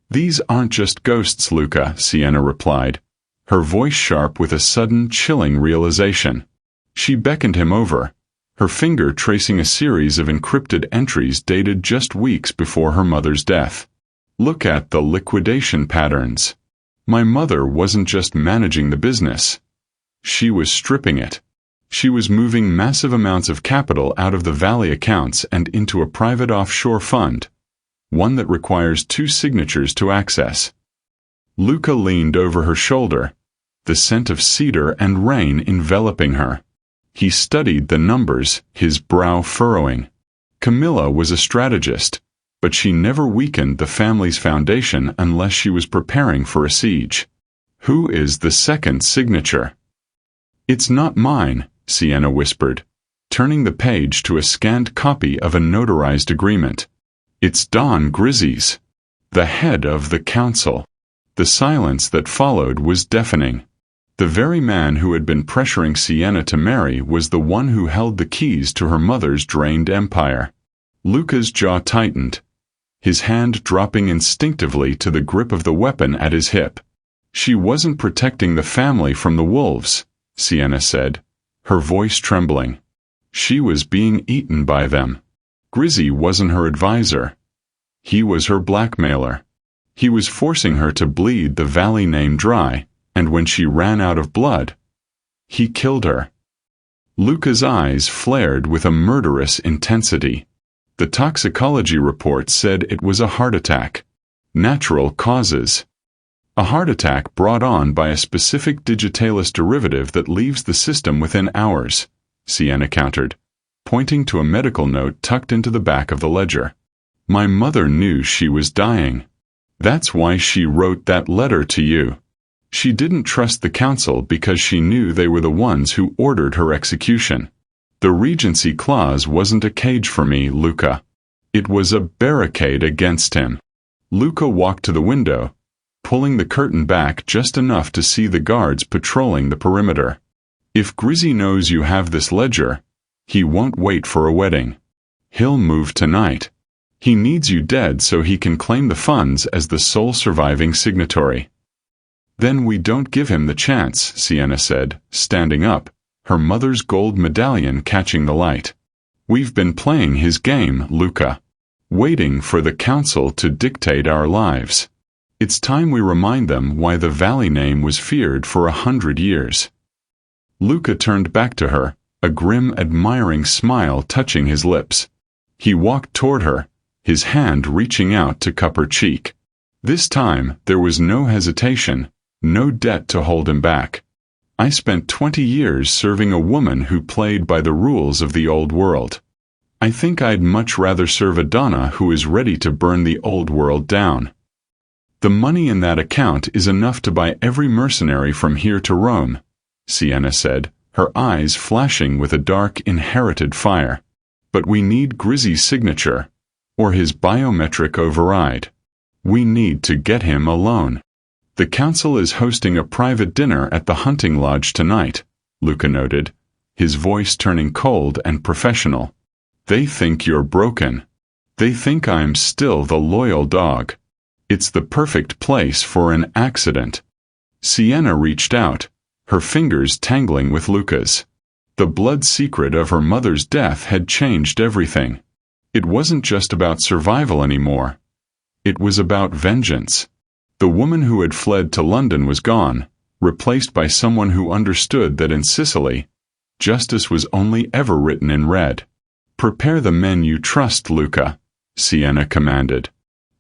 "These aren't just ghosts, Luca," Sienna replied, her voice sharp with a sudden, chilling realization. She beckoned him over, her finger tracing a series of encrypted entries dated just weeks before her mother's death. "Look at the liquidation patterns. My mother wasn't just managing the business. She was stripping it. She was moving massive amounts of capital out of the Valley accounts and into a private offshore fund, one that requires 2 signatures to access." Luca leaned over her shoulder, the scent of cedar and rain enveloping her. He studied the numbers, his brow furrowing. Camilla was a strategist, but she never weakened the family's foundation unless she was preparing for a siege. "Who is the second signature?" "It's not mine," Sienna whispered, turning the page to a scanned copy of a notarized agreement. "It's Don Grizzy's, the head of the council." The silence that followed was deafening. The very man who had been pressuring Sienna to marry was the one who held the keys to her mother's drained empire. Luca's jaw tightened, his hand dropping instinctively to the grip of the weapon at his hip. "She wasn't protecting the family from the wolves," Sienna said, her voice trembling. "She was being eaten by them. Grizzy wasn't her advisor. He was her blackmailer. He was forcing her to bleed the Valley name dry, and when she ran out of blood, he killed her." Luca's eyes flared with a murderous intensity. The toxicology report said it was a heart attack. Natural causes. A heart attack brought on by a specific digitalis derivative that leaves the system within hours, Sienna countered, pointing to a medical note tucked into the back of the ledger. "My mother knew she was dying. That's why she wrote that letter to you. She didn't trust the council because she knew they were the ones who ordered her execution. The Regency clause wasn't a cage for me, Luca. It was a barricade against him." Luca walked to the window, pulling the curtain back just enough to see the guards patrolling the perimeter. "If Grizzy knows you have this ledger, he won't wait for a wedding. He'll move tonight. He needs you dead so he can claim the funds as the sole surviving signatory." "Then we don't give him the chance," Sienna said, standing up, her mother's gold medallion catching the light. "We've been playing his game, Luca, waiting for the council to dictate our lives. It's time we remind them why the Valley name was feared for 100 years. Luca turned back to her, a grim, admiring smile touching his lips. He walked toward her, his hand reaching out to cup her cheek. This time, there was no hesitation, no debt to hold him back. "I spent 20 years serving a woman who played by the rules of the old world. I think I'd much rather serve a Donna who is ready to burn the old world down. The money in that account is enough to buy every mercenary from here to Rome," Sienna said, her eyes flashing with a dark, inherited fire. "But we need Grizzy's signature, or his biometric override. We need to get him alone." "The council is hosting a private dinner at the hunting lodge tonight," Luca noted, his voice turning cold and professional. "They think you're broken. They think I'm still the loyal dog. It's the perfect place for an accident." Sienna reached out, her fingers tangling with Luca's. The blood secret of her mother's death had changed everything. It wasn't just about survival anymore. It was about vengeance. The woman who had fled to London was gone, replaced by someone who understood that in Sicily, justice was only ever written in red. "Prepare the men you trust, Luca," Sienna commanded.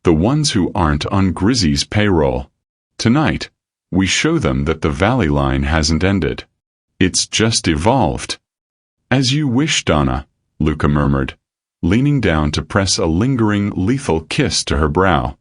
"The ones who aren't on Grizzy's payroll. Tonight, we show them that the Valley Line hasn't ended. It's just evolved." "As you wish, Donna," Luca murmured, leaning down to press a lingering, lethal kiss to her brow.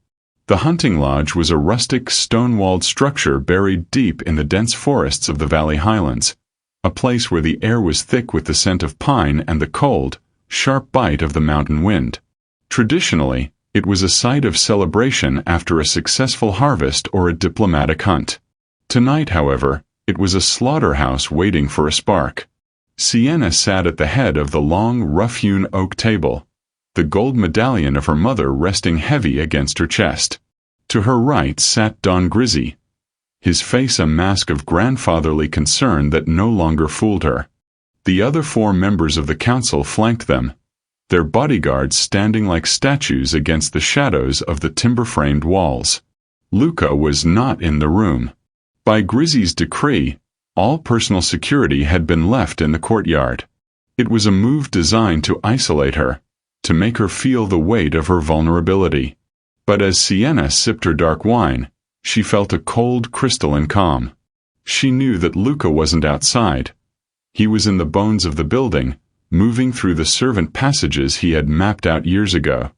The hunting lodge was a rustic, stone-walled structure buried deep in the dense forests of the Valley Highlands, a place where the air was thick with the scent of pine and the cold, sharp bite of the mountain wind. Traditionally, it was a site of celebration after a successful harvest or a diplomatic hunt. Tonight, however, it was a slaughterhouse waiting for a spark. Sienna sat at the head of the long, rough-hewn oak table, the gold medallion of her mother resting heavy against her chest. To her right sat Don Grizzy, his face a mask of grandfatherly concern that no longer fooled her. The other 4 members of the council flanked them, their bodyguards standing like statues against the shadows of the timber-framed walls. Luca was not in the room. By Grizzy's decree, all personal security had been left in the courtyard. It was a move designed to isolate her, to make her feel the weight of her vulnerability. But as Sienna sipped her dark wine, she felt a cold, crystalline calm. She knew that Luca wasn't outside. He was in the bones of the building, moving through the servant passages he had mapped out years ago.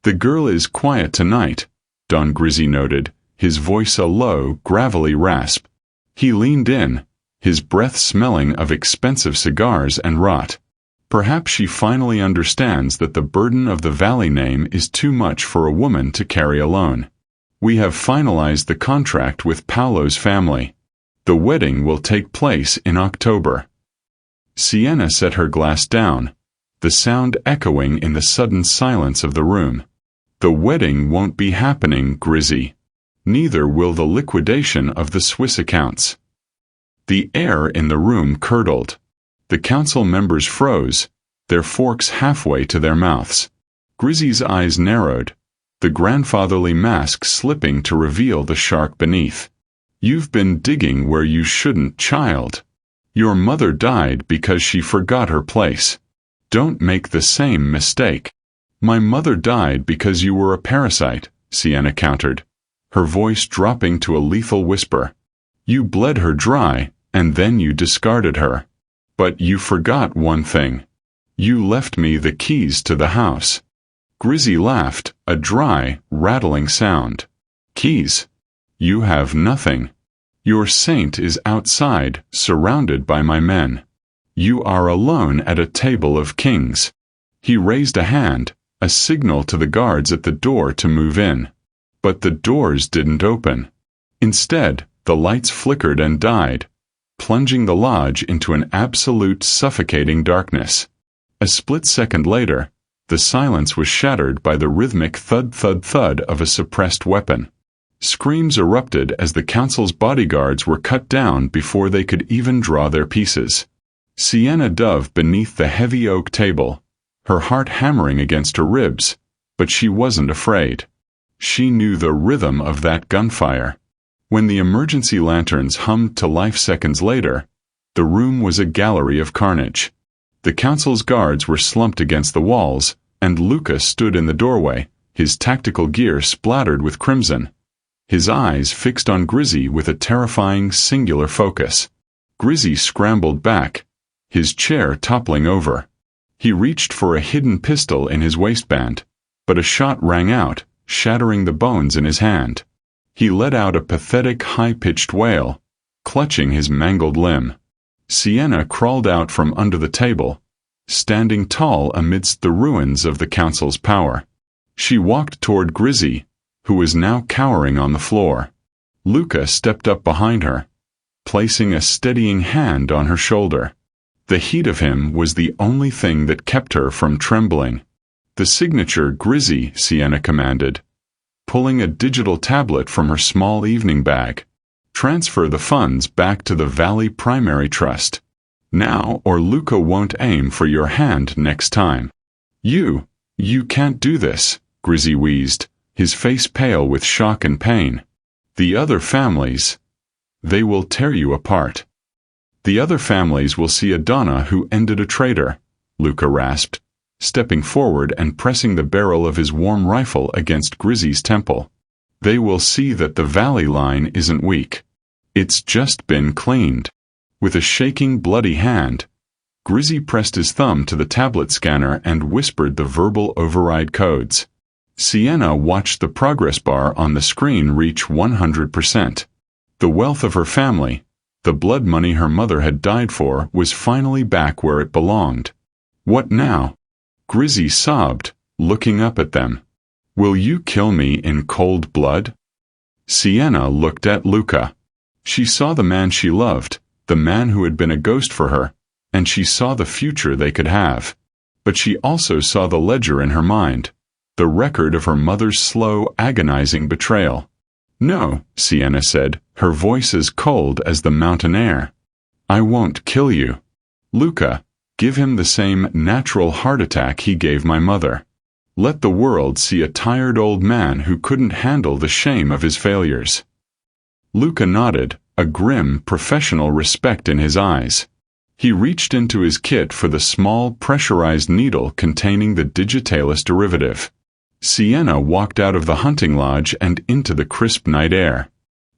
"The girl is quiet tonight," Don Grizzy noted, his voice a low, gravelly rasp. He leaned in, his breath smelling of expensive cigars and rot. "Perhaps she finally understands that the burden of the Valley name is too much for a woman to carry alone. We have finalized the contract with Paolo's family. The wedding will take place in October." Sienna set her glass down, the sound echoing in the sudden silence of the room. "The wedding won't be happening, Grizzy. Neither will the liquidation of the Swiss accounts." The air in the room curdled. The council members froze, their forks halfway to their mouths. Grizzy's eyes narrowed, the grandfatherly mask slipping to reveal the shark beneath. "You've been digging where you shouldn't, child. Your mother died because she forgot her place. Don't make the same mistake." "My mother died because you were a parasite," Sienna countered, her voice dropping to a lethal whisper. "You bled her dry, and then you discarded her. But you forgot one thing. You left me the keys to the house." Grizzy laughed, a dry, rattling sound. "Keys? You have nothing. Your saint is outside, surrounded by my men. You are alone at a table of kings." He raised a hand, a signal to the guards at the door to move in. But the doors didn't open. Instead, the lights flickered and died, plunging the lodge into an absolute suffocating darkness. A split second later, the silence was shattered by the rhythmic thud-thud-thud of a suppressed weapon. Screams erupted as the council's bodyguards were cut down before they could even draw their pieces. Sienna dove beneath the heavy oak table, her heart hammering against her ribs, but she wasn't afraid. She knew the rhythm of that gunfire. When the emergency lanterns hummed to life seconds later, the room was a gallery of carnage. The council's guards were slumped against the walls, and Luca stood in the doorway, his tactical gear splattered with crimson, his eyes fixed on Grizzy with a terrifying, singular focus. Grizzy scrambled back, his chair toppling over. He reached for a hidden pistol in his waistband, but a shot rang out, shattering the bones in his hand. He let out a pathetic, high-pitched wail, clutching his mangled limb. Sienna crawled out from under the table, standing tall amidst the ruins of the council's power. She walked toward Grizzy, who was now cowering on the floor. Luca stepped up behind her, placing a steadying hand on her shoulder. The heat of him was the only thing that kept her from trembling. "The signature, Grizzy," Sienna commanded, pulling a digital tablet from her small evening bag. "Transfer the funds back to the Valley Primary Trust. Now, or Luca won't aim for your hand next time." You can't do this," Grizzy wheezed, his face pale with shock and pain. The other families, they will tear you apart. The other families will see a Donna who ended a traitor, Luca rasped, stepping forward and pressing the barrel of his warm rifle against Grizzy's temple. They will see that the valley line isn't weak. It's just been cleaned. With a shaking, bloody hand, Grizzy pressed his thumb to the tablet scanner and whispered the verbal override codes. Sienna watched the progress bar on the screen reach 100%. The wealth of her family, the blood money her mother had died for, was finally back where it belonged. What now? Grizzy sobbed, looking up at them. Will you kill me in cold blood? Sienna looked at Luca. She saw the man she loved, the man who had been a ghost for her, and she saw the future they could have. But she also saw the ledger in her mind, the record of her mother's slow, agonizing betrayal. No, Sienna said, her voice as cold as the mountain air. I won't kill you. Luca, give him the same natural heart attack he gave my mother. Let the world see a tired old man who couldn't handle the shame of his failures. Luca nodded, a grim, professional respect in his eyes. He reached into his kit for the small, pressurized needle containing the digitalis derivative. Sienna walked out of the hunting lodge and into the crisp night air.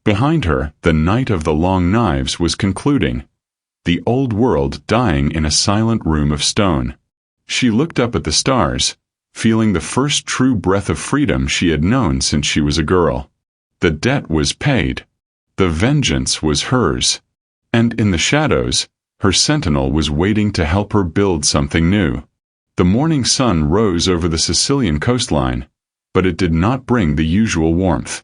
Behind her, the night of the long knives was concluding, the old world dying in a silent room of stone. She looked up at the stars, feeling the first true breath of freedom she had known since she was a girl. The debt was paid. The vengeance was hers. And in the shadows, her sentinel was waiting to help her build something new. The morning sun rose over the Sicilian coastline, but it did not bring the usual warmth.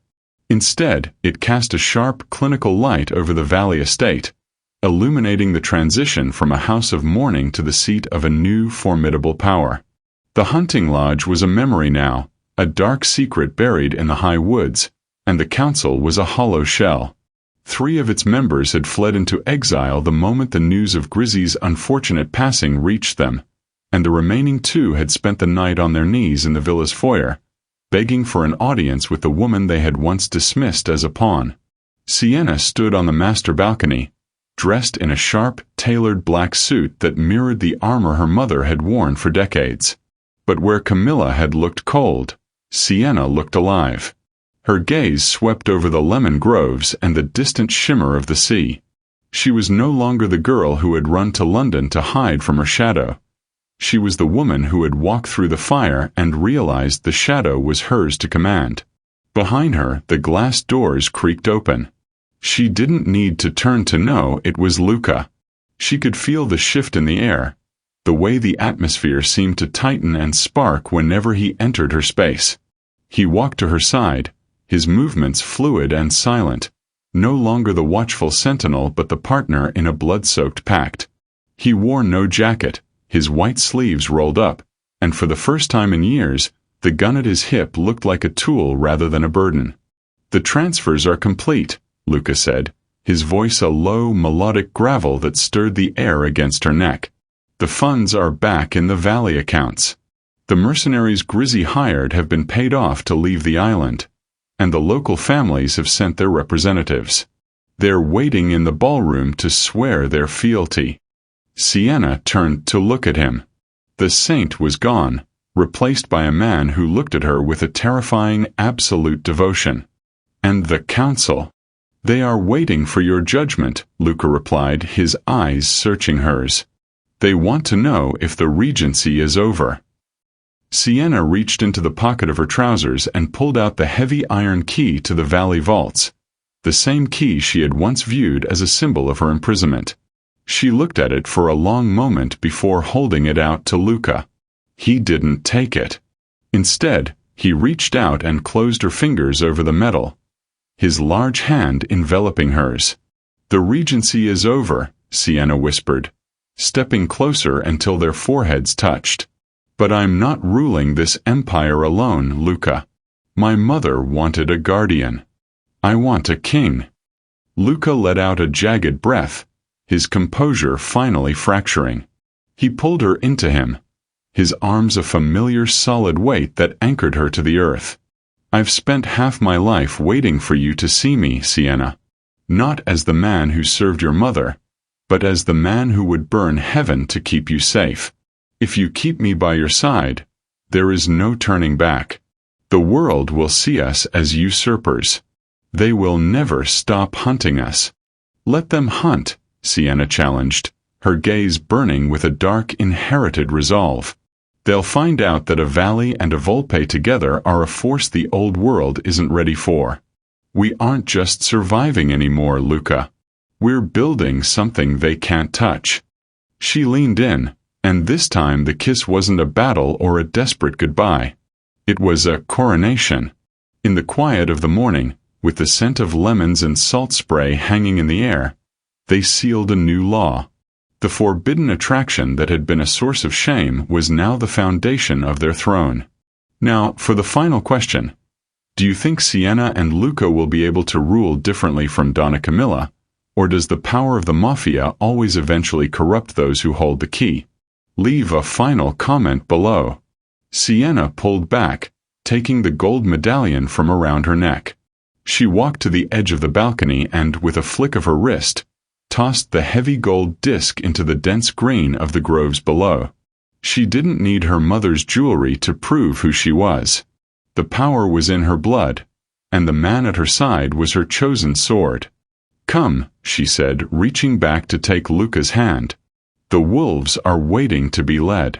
Instead, it cast a sharp, clinical light over the valley estate, illuminating the transition from a house of mourning to the seat of a new, formidable power. The hunting lodge was a memory now, a dark secret buried in the high woods, and the council was a hollow shell. 3 of its members had fled into exile the moment the news of Grizzy's unfortunate passing reached them, and the remaining 2 had spent the night on their knees in the villa's foyer, begging for an audience with the woman they had once dismissed as a pawn. Sienna stood on the master balcony, dressed in a sharp, tailored black suit that mirrored the armor her mother had worn for decades. But where Camilla had looked cold, Sienna looked alive. Her gaze swept over the lemon groves and the distant shimmer of the sea. She was no longer the girl who had run to London to hide from her shadow. She was the woman who had walked through the fire and realized the shadow was hers to command. Behind her, the glass doors creaked open. She didn't need to turn to know it was Luca. She could feel the shift in the air, the way the atmosphere seemed to tighten and spark whenever he entered her space. He walked to her side, his movements fluid and silent, no longer the watchful sentinel but the partner in a blood-soaked pact. He wore no jacket, his white sleeves rolled up, and for the first time in years, the gun at his hip looked like a tool rather than a burden. The transfers are complete, Luca said, his voice a low, melodic gravel that stirred the air against her neck. The funds are back in the valley accounts. The mercenaries Grizzy hired have been paid off to leave the island, and the local families have sent their representatives. They're waiting in the ballroom to swear their fealty. Sienna turned to look at him. The saint was gone, replaced by a man who looked at her with a terrifying, absolute devotion. And the council? They are waiting for your judgment, Luca replied, his eyes searching hers. They want to know if the regency is over. Sienna reached into the pocket of her trousers and pulled out the heavy iron key to the valley vaults, the same key she had once viewed as a symbol of her imprisonment. She looked at it for a long moment before holding it out to Luca. He didn't take it. Instead, he reached out and closed her fingers over the metal, his large hand enveloping hers. The regency is over, Sienna whispered, stepping closer until their foreheads touched. But I'm not ruling this empire alone, Luca. My mother wanted a guardian. I want a king. Luca let out a jagged breath, his composure finally fracturing. He pulled her into him, his arms a familiar solid weight that anchored her to the earth. I've spent half my life waiting for you to see me, Sienna. Not as the man who served your mother, but as the man who would burn heaven to keep you safe. If you keep me by your side, there is no turning back. The world will see us as usurpers. They will never stop hunting us. Let them hunt, Sienna challenged, her gaze burning with a dark inherited resolve. They'll find out that a valley and a Volpe together are a force the old world isn't ready for. We aren't just surviving anymore, Luca. We're building something they can't touch. She leaned in, and this time the kiss wasn't a battle or a desperate goodbye. It was a coronation. In the quiet of the morning, with the scent of lemons and salt spray hanging in the air, they sealed a new law. The forbidden attraction that had been a source of shame was now the foundation of their throne. Now, for the final question. Do you think Sienna and Luca will be able to rule differently from Donna Camilla, or does the power of the Mafia always eventually corrupt those who hold the key? Leave a final comment below. Sienna pulled back, taking the gold medallion from around her neck. She walked to the edge of the balcony and, with a flick of her wrist, tossed the heavy gold disc into the dense green of the groves below. She didn't need her mother's jewelry to prove who she was. The power was in her blood, and the man at her side was her chosen sword. Come, she said, reaching back to take Luca's hand. The wolves are waiting to be led.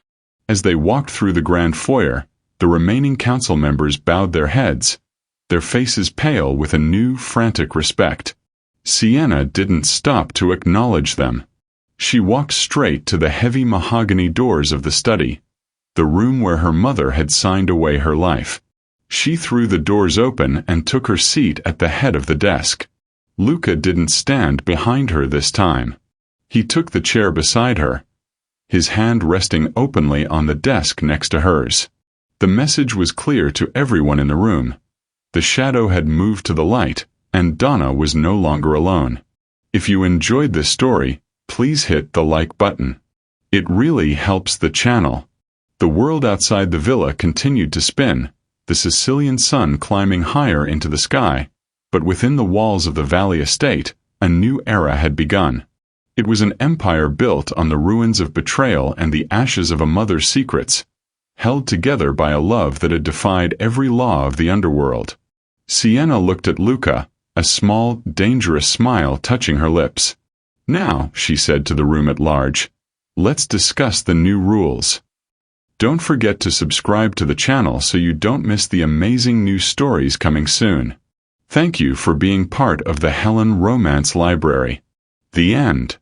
As they walked through the grand foyer, the remaining council members bowed their heads, their faces pale with a new, frantic respect. Sienna didn't stop to acknowledge them. She walked straight to the heavy mahogany doors of the study, the room where her mother had signed away her life. She threw the doors open and took her seat at the head of the desk. Luca didn't stand behind her this time. He took the chair beside her, his hand resting openly on the desk next to hers. The message was clear to everyone in the room. The shadow had moved to the light, and Donna was no longer alone. If you enjoyed this story, please hit the like button. It really helps the channel. The world outside the villa continued to spin, the Sicilian sun climbing higher into the sky, but within the walls of the Valley estate, a new era had begun. It was an empire built on the ruins of betrayal and the ashes of a mother's secrets, held together by a love that had defied every law of the underworld. Sienna looked at Luca, a small, dangerous smile touching her lips. Now, she said to the room at large, let's discuss the new rules. Don't forget to subscribe to the channel so you don't miss the amazing new stories coming soon. Thank you for being part of the Helen Romance Library. The end.